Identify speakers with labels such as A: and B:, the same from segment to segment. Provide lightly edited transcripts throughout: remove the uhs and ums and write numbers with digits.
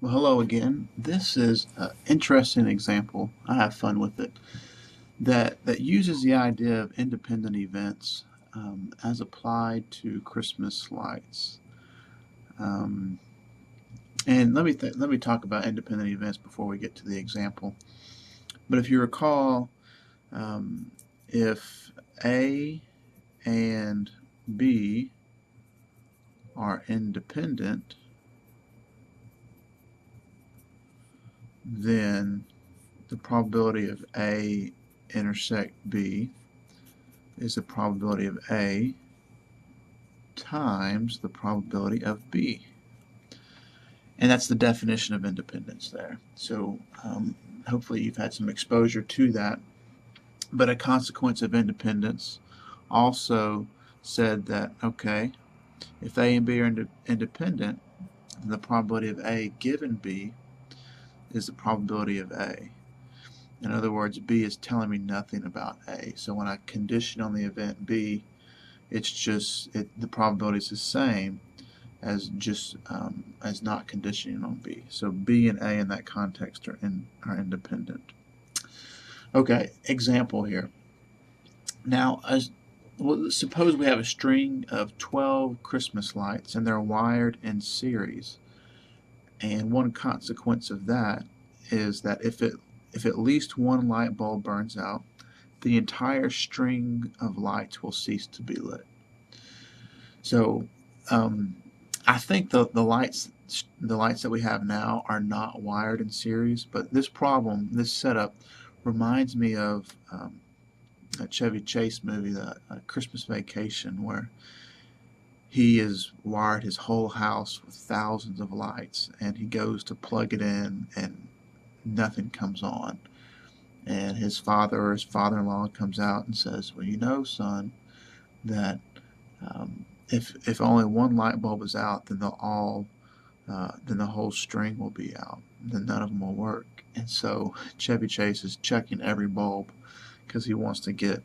A: Well, hello again. This is an interesting example. I have fun with it. That uses the idea of independent events as applied to Christmas lights. Um, and let me talk about independent events before we get to the example. But if you recall, um, if A and B are independent, then the probability of A intersect B is the probability of A times the probability of B. And that's the definition of independence there. So hopefully you've had some exposure to that. But a consequence of independence also said that, okay, if A and B are independent, then the probability of A given B is the probability of A. In other words, B is telling me nothing about A. So when I condition on the event B, it's just the probability is the same as just as not conditioning on B. So B and A in that context are independent. Okay, example here. Now, well, suppose we have a string of 12 Christmas lights and they're wired in series. And one consequence of that is that if at least one light bulb burns out, the entire string of lights will cease to be lit. So um, I think the lights that we have now are not wired in series, but this setup reminds me of that Chevy Chase movie, the Christmas Vacation, where he has wired his whole house with thousands of lights, and he goes to plug it in, and nothing comes on. And his father or his father-in-law comes out and says, "Well, you know, son, that if only one light bulb is out, then the whole string will be out. Then none of them will work." And so Chevy Chase is checking every bulb because uh, he wants to get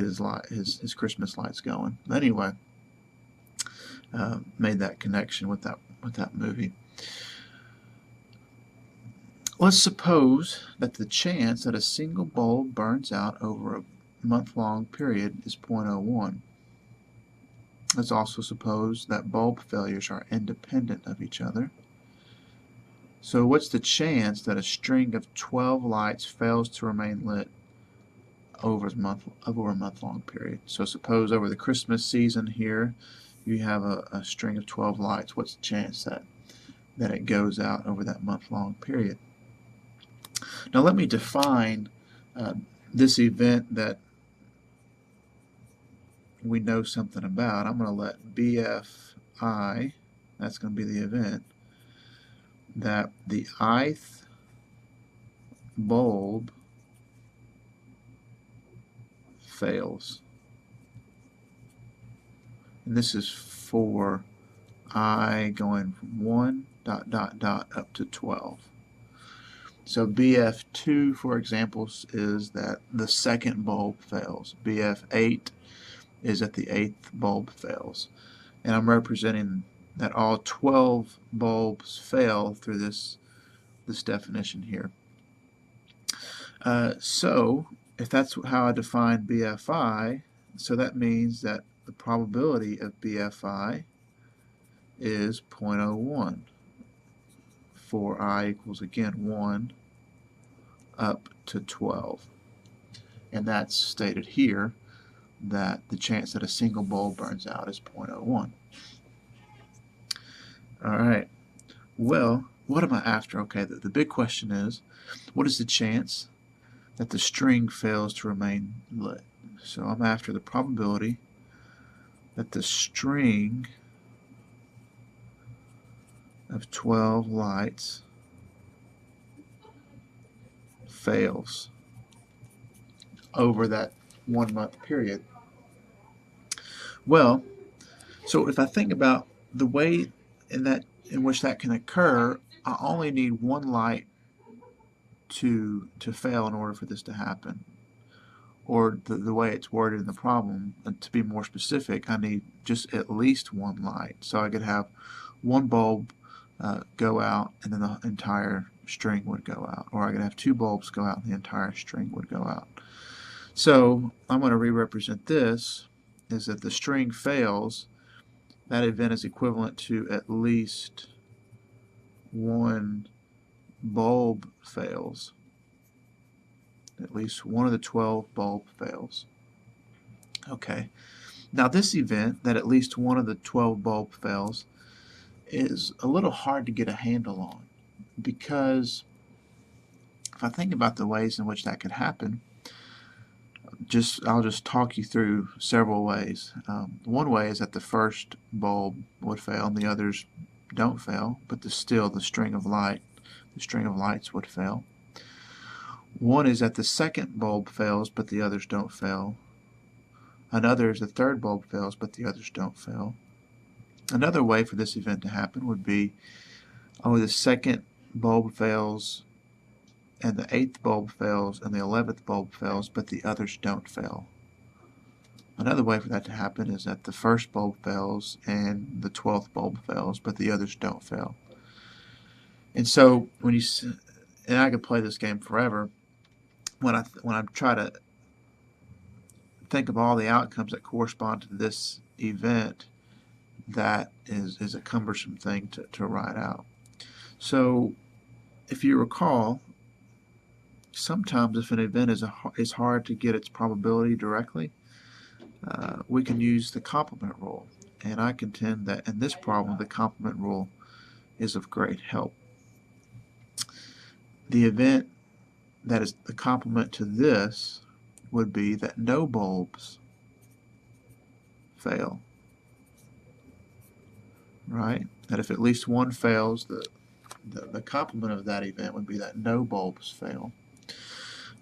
A: his Christmas lights going. But anyway, made that connection with that movie. Let's suppose that the chance that a single bulb burns out over a month-long period is 0.01. Let's also suppose that bulb failures are independent of each other. So what's the chance that a string of 12 lights fails to remain lit over a month-long period? So suppose over the Christmas season here, you have a string of 12 lights. What's the chance that it goes out over that month-long period? Now let me define uh, this event that we know something about. I'm going to let BFI, that's going to be the event, that the ith bulb fails. And this is for I going from 1 dot dot dot up to 12. So BF2, for example, is that the second bulb fails. BF8 is that the eighth bulb fails. And I'm representing that all 12 bulbs fail through this definition here. So if that's how I define BFI, so that means that the probability of BFI is 0.01 for I equals, again, 1 up to 12. And that's stated here that the chance that a single bulb burns out is 0.01. All right. Well, what am I after? Okay, the big question is, what is the chance that the string fails to remain lit? So I'm after the probability that the string of 12 lights fails over that 1 month period. Well, so if I think about the way in which that can occur, I only need one light to fail in order for this to happen. Or the way it's worded in the problem, to be more specific, I need just at least one light. So I could have one bulb go out, and then the entire string would go out. Or I could have 2 bulbs go out and the entire string would go out. So I'm going to re-represent this is that the string fails. That event is equivalent to at least 1 bulb fails. At least one of the 12 bulb fails. Okay. Now this event, that at least one of the 12 bulb fails, is a little hard to get a handle on, because if I think about the ways in which that could happen, I'll just talk you through several ways. One way is that the first bulb would fail and the others don't fail, but still the string of lights would fail. One is that the second bulb fails but the others don't fail. Another is the third bulb fails but the others don't fail. Another way for this event to happen would be, the second bulb fails and the 8th bulb fails and the 11th bulb fails but the others don't fail. Another way for that to happen is that the first bulb fails and the 12th bulb fails but the others don't fail. And so and I could play this game forever, when I try to think of all the outcomes that correspond to this event, that is a cumbersome thing to write out. So if you recall, sometimes if an event is hard to get its probability directly, we can use the complement rule. And I contend that in this problem the complement rule is of great help. The event that is the complement to this would be that no bulbs fail. Right? That if at least one fails, the complement of that event would be that no bulbs fail.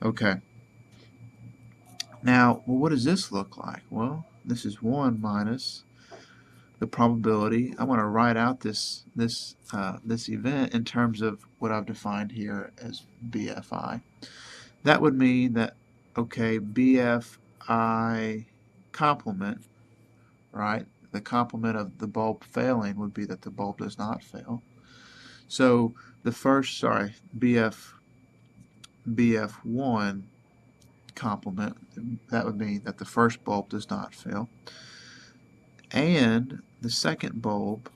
A: Okay. Now, what does this look like? Well, this is 1 minus the probability. I want to write out this event in terms of what I've defined here as BFI. That would mean that, okay, BFI complement, right? The complement of the bulb failing would be that the bulb does not fail. So the first, BF1 complement, that would mean that the first bulb does not fail. And the second bulb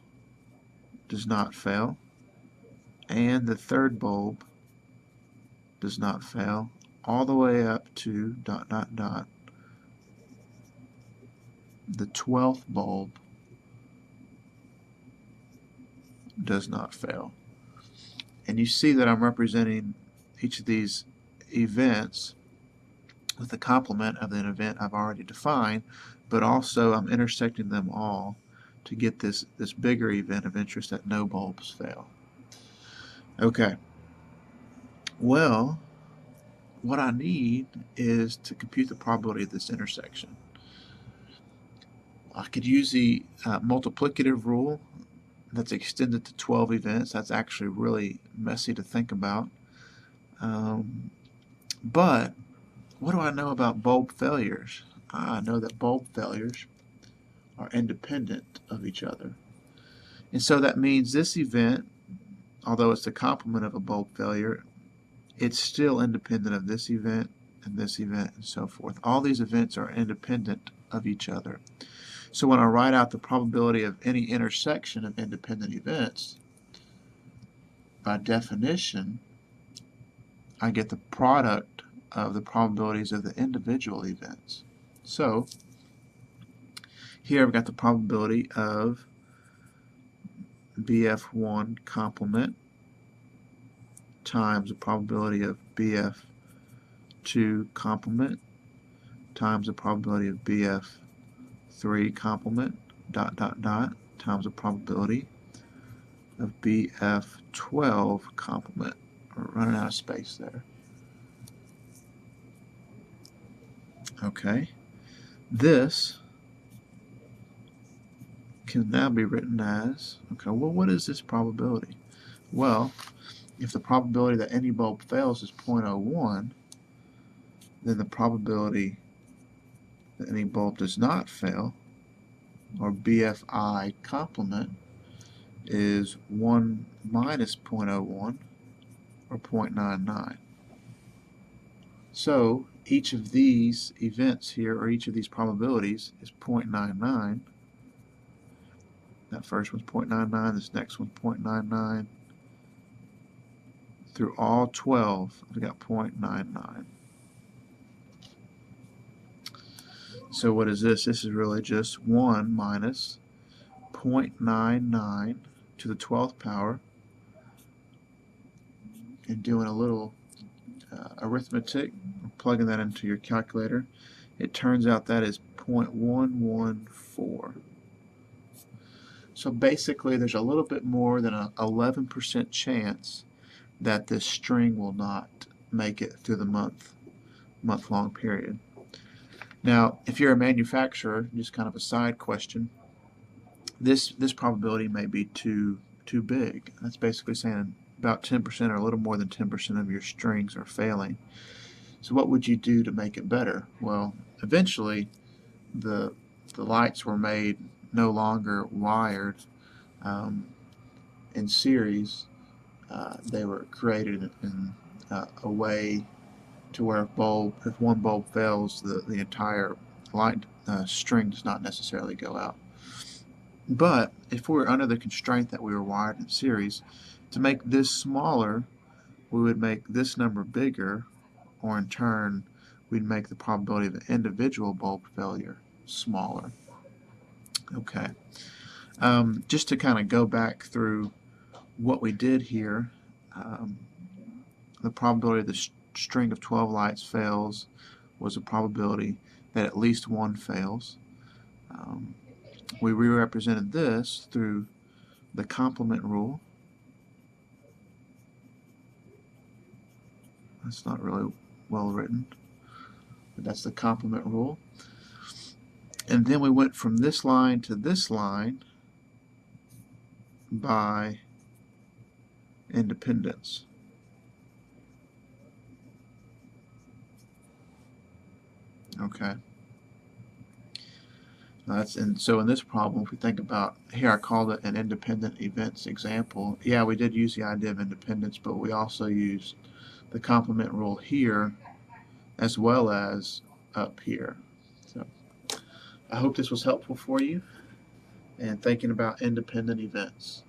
A: does not fail. And the third bulb does not fail, all the way up to ... the 12th bulb does not fail. And you see that I'm representing each of these events with the complement of an event I've already defined, but also I'm intersecting them all to get this bigger event of interest that no bulbs fail. Okay. Well, what I need is to compute the probability of this intersection. I could use the multiplicative rule that's extended to 12 events. That's actually really messy to think about. But what do I know about bulb failures? I know that bulb failures are independent of each other. And so that means this event, although it's the complement of a bulb failure, it's still independent of this event and so forth. All these events are independent of each other. So when I write out the probability of any intersection of independent events, by definition, I get the product of the probabilities of the individual events. So here I've got the probability of BF1 complement times the probability of BF2 complement times the probability of BF3 complement ... times the probability of BF12 complement. We're running out of space there. Okay. This can now be written as, okay, well, what is this probability? Well, if the probability that any bulb fails is 0.01, then the probability that any bulb does not fail, or BFI complement, is 1 minus 0.01, or 0.99. So each of these events here, or each of these probabilities, is 0.99. That first one's 0.99, this next one's 0.99. Through all 12, I've got 0.99. So what is this? This is really just 1 minus 0.99 to the 12th power. And doing a little arithmetic, plugging that into your calculator, it turns out that is 0.114. So basically there's a little bit more than an 11% chance that this string will not make it through the month-long period. Now, if you're a manufacturer, just kind of a side question, this probability may be too big. That's basically saying about 10% or a little more than 10% of your strings are failing. So what would you do to make it better? Well, eventually the lights were made no longer wired in series. They were created in a way to where if one bulb fails, the entire light string does not necessarily go out. But if we were under the constraint that we were wired in series, to make this smaller, we would make this number bigger, or in turn, we'd make the probability of an individual bulb failure smaller. Okay. Just to kind of go back through what we did here, the probability the string of 12 lights fails was a probability that at least one fails. We re-represented this through the complement rule. That's not really well written, but that's the complement rule. And then we went from this line to this line by independence. Okay. So in this problem, if we think about, here I called it an independent events example. Yeah, we did use the idea of independence, but we also used the complement rule here as well as up here. So I hope this was helpful for you and thinking about independent events.